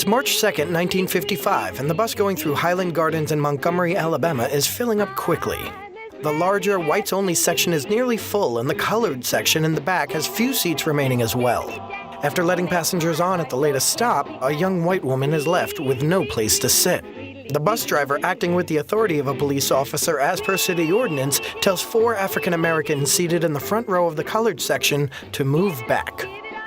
March 2nd, 1955, and the bus going through Highland Gardens in Montgomery, Alabama is filling up quickly. The larger, whites-only section is nearly full, and the colored section in the back has few seats remaining as well. After letting passengers on at the latest stop, a young white woman is left with no place to sit. The bus driver, acting with the authority of a police officer as per city ordinance, tells 4 African Americans seated in the front row of the colored section to move back.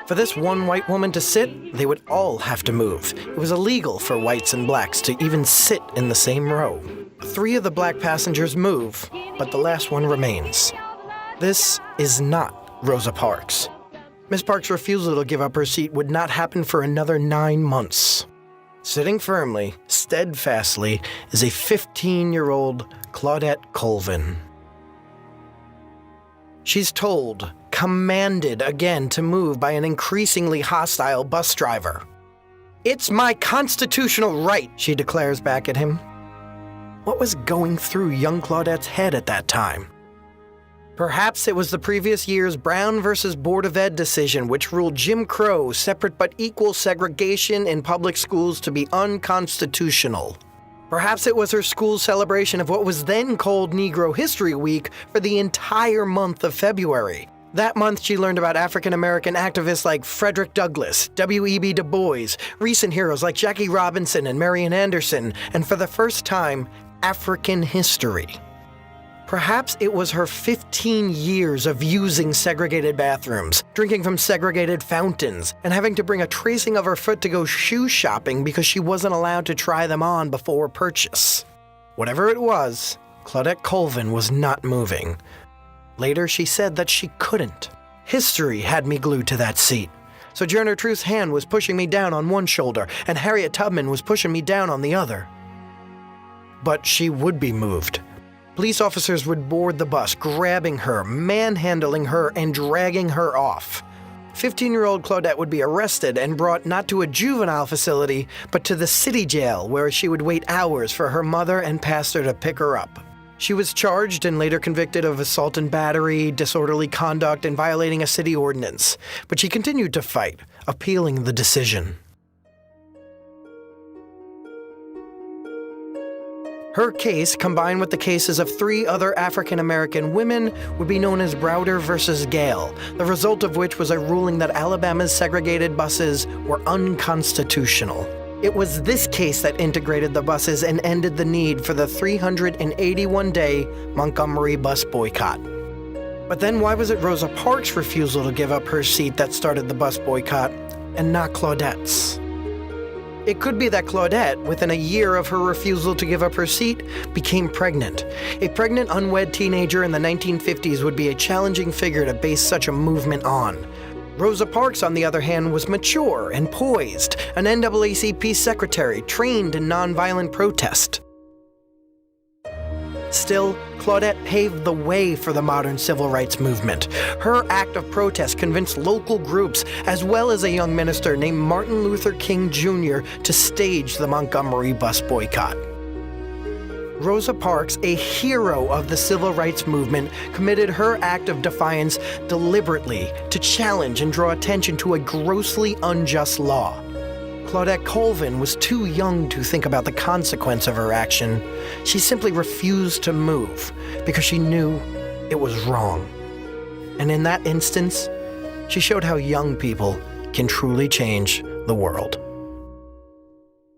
For this one white woman to sit, they would all have to move. It was illegal for whites and blacks to even sit in the same row. 3 of the black passengers move, but the last one remains. This is not Rosa Parks. Miss Parks' refusal to give up her seat would not happen for another 9 months. Sitting firmly, steadfastly, is a 15-year-old Claudette Colvin. She's told, commanded again to move by an increasingly hostile bus driver. "It's my constitutional right," she declares back at him. What was going through young Claudette's head at that time? Perhaps it was the previous year's Brown versus Board of Ed decision which ruled Jim Crow separate but equal segregation in public schools to be unconstitutional. Perhaps it was her school's celebration of what was then called Negro History Week for the entire month of February. That month she learned about African-American activists like Frederick Douglass, W.E.B. Du Bois, recent heroes like Jackie Robinson and Marian Anderson, and for the first time, African history. Perhaps it was her 15 years of using segregated bathrooms, drinking from segregated fountains, and having to bring a tracing of her foot to go shoe shopping because she wasn't allowed to try them on before purchase. Whatever it was, Claudette Colvin was not moving. Later, she said that she couldn't. History had me glued to that seat. Sojourner Truth's hand was pushing me down on one shoulder, and Harriet Tubman was pushing me down on the other. But she would be moved. Police officers would board the bus, grabbing her, manhandling her, and dragging her off. 15-year-old Claudette would be arrested and brought not to a juvenile facility, but to the city jail, where she would wait hours for her mother and pastor to pick her up. She was charged and later convicted of assault and battery, disorderly conduct, and violating a city ordinance. But she continued to fight, appealing the decision. Her case, combined with the cases of 3 other African-American women, would be known as Browder versus Gale, the result of which was a ruling that Alabama's segregated buses were unconstitutional. It was this case that integrated the buses and ended the need for the 381-day Montgomery bus boycott. But then why was it Rosa Parks' refusal to give up her seat that started the bus boycott, and not Claudette's? It could be that Claudette, within a year of her refusal to give up her seat, became pregnant. A pregnant, unwed teenager in the 1950s would be a challenging figure to base such a movement on. Rosa Parks, on the other hand, was mature and poised, an NAACP secretary trained in nonviolent protest. Still, Claudette paved the way for the modern civil rights movement. Her act of protest convinced local groups, as well as a young minister named Martin Luther King Jr., to stage the Montgomery bus boycott. Rosa Parks, a hero of the civil rights movement, committed her act of defiance deliberately to challenge and draw attention to a grossly unjust law. Claudette Colvin was too young to think about the consequence of her action. She simply refused to move because she knew it was wrong. And in that instance, she showed how young people can truly change the world.